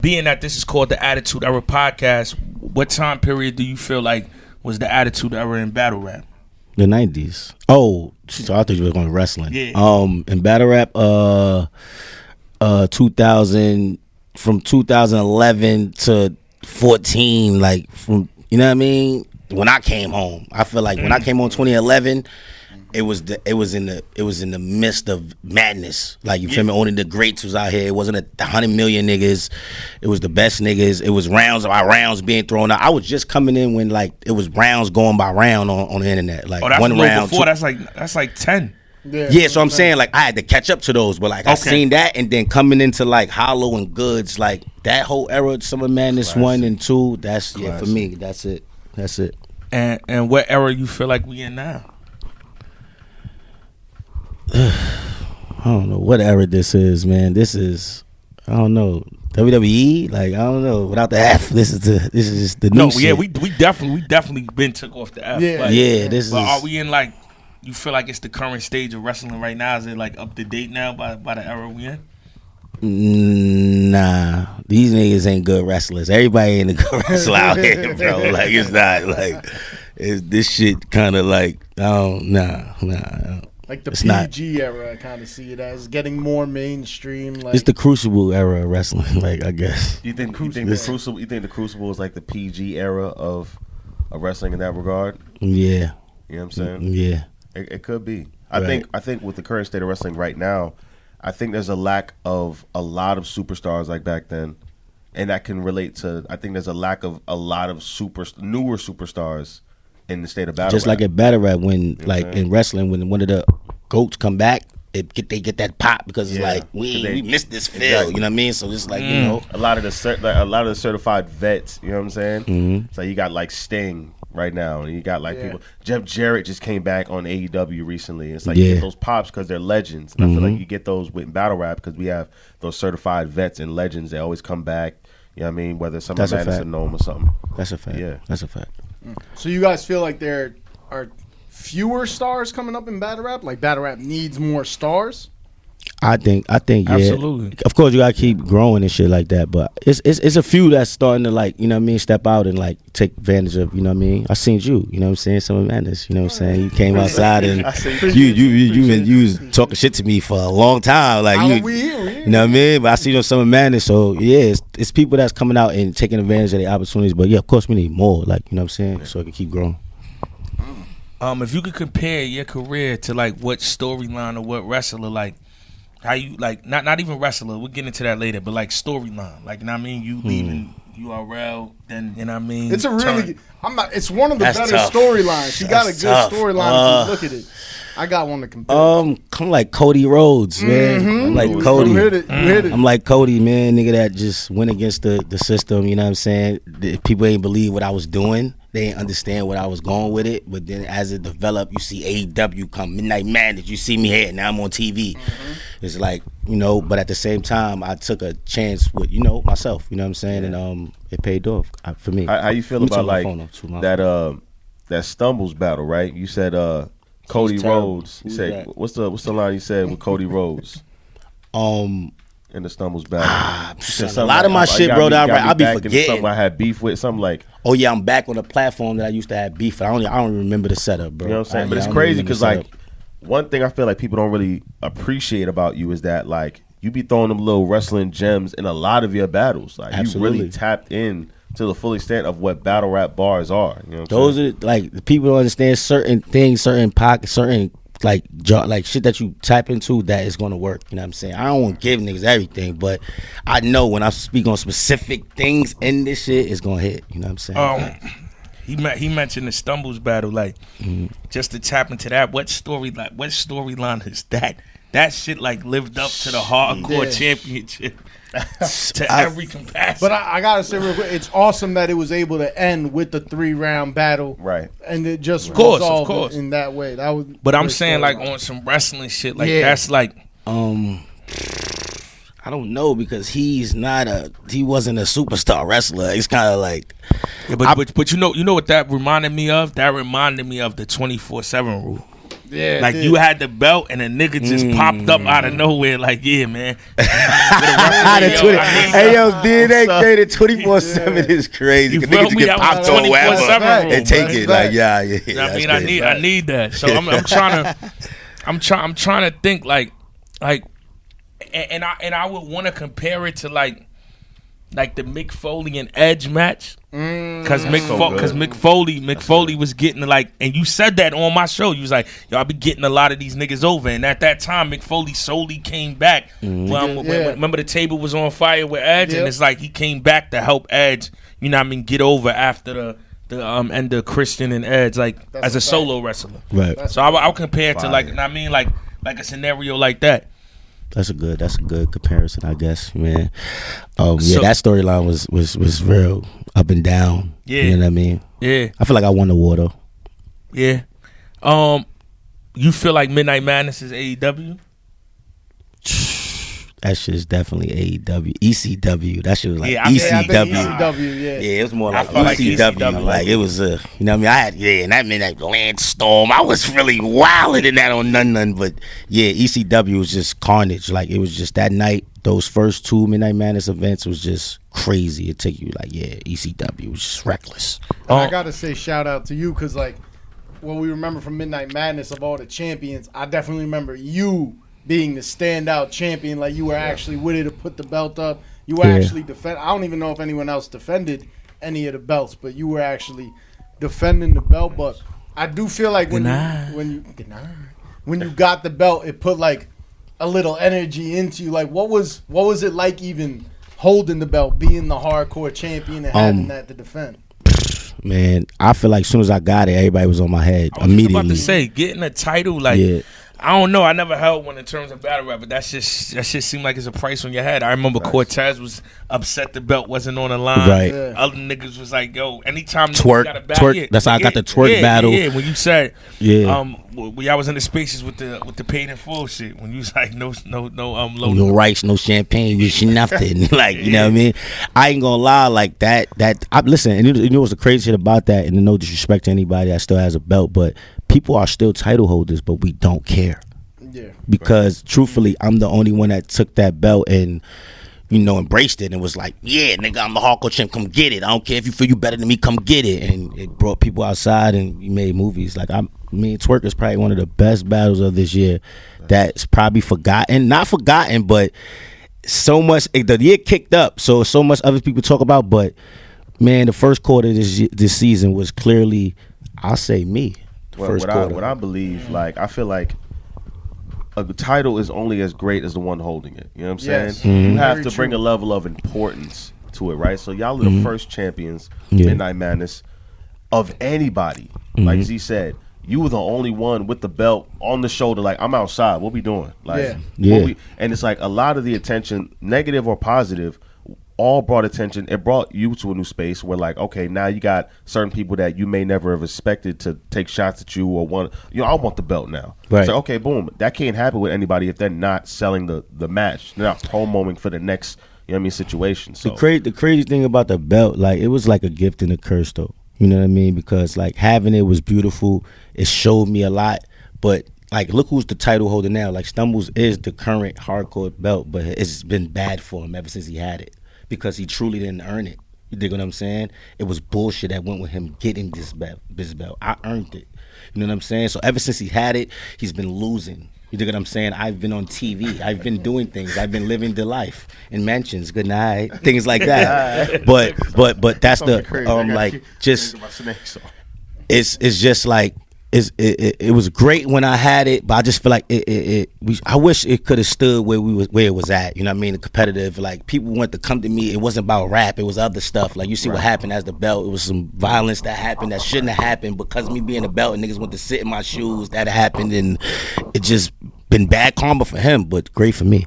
being that this is called the Attitude Era podcast, what time period do you feel like was the Attitude Era in battle rap? The 90s. Oh, so I thought you were going to wrestling. Yeah. In battle rap, 2000, from 2011 to 14, like from, you know what I mean? When I came home, I feel like when I came home 2011, it was in the midst of madness. Like, you feel me? Only the greats was out here. It wasn't 100 million niggas. It was the best niggas. It was rounds by rounds being thrown out. I was just coming in when like it was rounds going by round on the internet. Like, that's one round. Before. That's like 10. Yeah, so I'm saying, like, I had to catch up to those, but like I seen that, and then coming into like Hollow and Goods, like that whole era, Summer Madness 1 and 2. That's for me. That's it. And what era you feel like we in now? I don't know what era this is, man. This is, I don't know, WWE. Like, I don't know. Without the F, this is just the new shit. Yeah, we definitely been took off the F. Yeah, this is. But are we in like? You feel like it's the current stage of wrestling right now? Is it like up to date now by the era we in? Nah, these niggas ain't good wrestlers. Everybody ain't a good wrestler out here, bro. Like, it's not like this shit kind of like, nah. Like the PG era, I kind of see it as getting more mainstream. Like, it's the Crucible era of wrestling, like, I guess. You think the Crucible is like the PG era of wrestling in that regard? Yeah. You know what I'm saying? Yeah. It could be. I think with the current state of wrestling right now, I think there's a lack of a lot of superstars like back then, and that can relate to. I think there's a lack of a lot of newer superstars in the state of battle. Just rap. like in battle rap, when like in wrestling, when one of the goats come back, they get that pop because it's like we missed this feel. Exactly. You know what I mean? So it's like you know, a lot of the certified vets. You know what I'm saying? Mm-hmm. So you got like Sting right now, and you got like people. Jeff Jarrett just came back on AEW recently. It's like you get those pops because they're legends, and I feel like you get those with battle rap because we have those certified vets and legends. They always come back. You know what I mean? Whether some of Madison know them or something. That's a fact. Yeah, that's a fact. So you guys feel like there are fewer stars coming up in battle rap? Like battle rap needs more stars? I think absolutely. Of course, you gotta keep growing and shit like that. But it's a few that's starting to, like, you know what I mean, step out and like take advantage of, you know what I mean. I seen you know what I'm saying, Summer Madness. You know what I'm saying. You came outside and you was talking shit to me for a long time. Like you know what I mean. But I see you on Summer Madness, so yeah, it's people that's coming out and taking advantage of the opportunities. But yeah, of course we need more. Like, you know what I'm saying, so it can keep growing. If you could compare your career to like what storyline or what wrestler, like how you like not even wrestler, we'll get into that later, but like storyline, like, you know what I mean, you leaving URL, then, you know what I mean, it's a really it's one of the better storylines. She got a good storyline if you look at it. I got one to compare. I'm like Cody Rhodes, man. I'm like Cody. You hit it. I'm like Cody, man, nigga that just went against the system, you know what I'm saying? People ain't believe what I was doing. They didn't understand what I was going with it. But then as it developed, you see AEW come, Midnight Madness, you see me here, now I'm on TV. It's like, you know, but at the same time, I took a chance with, you know, myself, you know what I'm saying? And it paid off for me. How you feel about like that Stumbles battle, right? You said Cody Rhodes. You said, what's the line you said with Cody Rhodes? In the Stumbles battle. A lot of my shit, bro, that I be forgetting. Something I had beef with, something like. Oh yeah, I'm back on the platform that I used to have beef with. I don't remember the setup, bro. You know what I'm saying? But it's crazy because like one thing I feel like people don't really appreciate about you is that like you be throwing them little wrestling gems in a lot of your battles. Like you really tapped in to the full extent of what battle rap bars are. You know what Those are like the people don't understand certain things, certain pockets, certain like shit that you tap into that is gonna work. You know what I'm saying? I don't want to give niggas everything, but I know when I speak on specific things in this shit, it's gonna hit. You know what I'm saying? He mentioned the Stumbles battle, like just to tap into that. What storyline is that? That shit like lived up to the hardcore championship. To every capacity. But I gotta say real quick, it's awesome that it was able to end with the 3-round battle, right? And it just resolved in that way. That was. But I'm saying like on some wrestling shit, like that's like, I don't know because he wasn't a superstar wrestler. It's kind of like, but you know what that reminded me of? That reminded me of the 24/7 rule. Yeah, like you had the belt and a nigga just popped up out of nowhere. Like, yeah, man. Hey yo, DNA created 24/7 is crazy. You Nigga feel just me? get That popped was on wherever 24/7 and take room, it. bro. Like yeah. I mean, I need that. So I'm trying to think like, and I would want to compare it to like the Mick Foley and Edge match. Cause Mick Foley was getting like, and you said that on my show. You was like, "Yo, I be getting a lot of these niggas over." And at that time, Mick Foley solely came back. When, remember the table was on fire with Edge, and it's like he came back to help Edge. You know what I mean? Get over after the end of Christian and Edge, like as a solo wrestler. Right. So I'll compare it to like a scenario like that. That's a good comparison, I guess, man. So, that storyline was real up and down. Yeah. You know what I mean? Yeah. I feel like I won the war though. Yeah. You feel like Midnight Madness is AEW? That shit is definitely AEW. ECW. That shit was like ECW. Yeah, I think ECW, yeah. Yeah, it was more like ECW. Like it was you know what I mean? I had and that Midnight Landstorm. I was really wilding in that on none. But yeah, ECW was just carnage. Like it was just that night, those first two Midnight Madness events was just crazy. It take you like, yeah, ECW was just reckless. I gotta say shout out to you because like what we remember from Midnight Madness of all the champions, I definitely remember you being the standout champion. Like you were actually with it to put the belt up. You were actually I don't even know if anyone else defended any of the belts, but you were actually defending the belt. But I do feel like when you got the belt, it put like a little energy into you. Like what was it like even holding the belt, being the hardcore champion and having that to defend? Man, I feel like as soon as I got it, everybody was on my head immediately. I was about to say, getting a title, like, I don't know. I never held one in terms of battle rap, but that shit seemed like it's a price on your head. I remember Cortez was upset the belt wasn't on the line. Right. Yeah. Other niggas was like, yo, anytime twerk, got a battle, twerk. That's how I got the twerk battle. Yeah, when you said, when y'all was in the spaces with the paid in full shit, when you was like, no rice, no champagne, you nothing. Like, you know what I mean? I ain't gonna lie, like that. Listen, and you know what's the crazy shit about that? And no disrespect to anybody that still has a belt, but people are still title holders, but we don't care. Yeah. Because truthfully, I'm the only one that took that belt and, you know, embraced it and was like, yeah, nigga, I'm the hardcore champ, come get it. I don't care if you feel you better than me, come get it. And it brought people outside and we made movies. Like, Twerk is probably one of the best battles of this year that's probably not forgotten, but so much, the year kicked up, so much other people talk about, but man, the first quarter of this season was clearly, I'll say me. What I believe, like, I feel like a title is only as great as the one holding it. You know what I'm saying? Mm-hmm. You have to bring a level of importance to it, right? So y'all are the first champions, Midnight Madness, of anybody. Like Z said, you were the only one with the belt on the shoulder. Like, I'm outside. What we doing? Like, and it's like a lot of the attention, negative or positive, all brought attention. It brought you to a new space where, like, okay, now you got certain people that you may never have expected to take shots at you or want. You know, I want the belt now. Right. So okay, boom. That can't happen with anybody if they're not selling the match. They're not promoting for the next, you know what I mean, situation. So the crazy thing about the belt, like, it was like a gift and a curse, though. You know what I mean? Because like having it was beautiful. It showed me a lot, but like, look who's the title holder now. Like, Stumbles is the current hardcore belt, but it's been bad for him ever since he had it. Because he truly didn't earn it. You dig what I'm saying? It was bullshit that went with him getting this belt. I earned it. You know what I'm saying? So ever since he had it, he's been losing. You dig what I'm saying? I've been on TV. I've been doing things. I've been living the life in mansions. Good night. Things like that. but that's the like, just it's just like, it was great when I had it, but I just feel like I wish it could have stood where it was at. You know what I mean? The competitive, like, people wanted to come to me. It wasn't about rap. It was other stuff. Like, you see what happened as the belt. It was some violence that happened that shouldn't have happened because of me being a belt, and niggas went to sit in my shoes. That happened, and it just been bad karma for him, but great for me.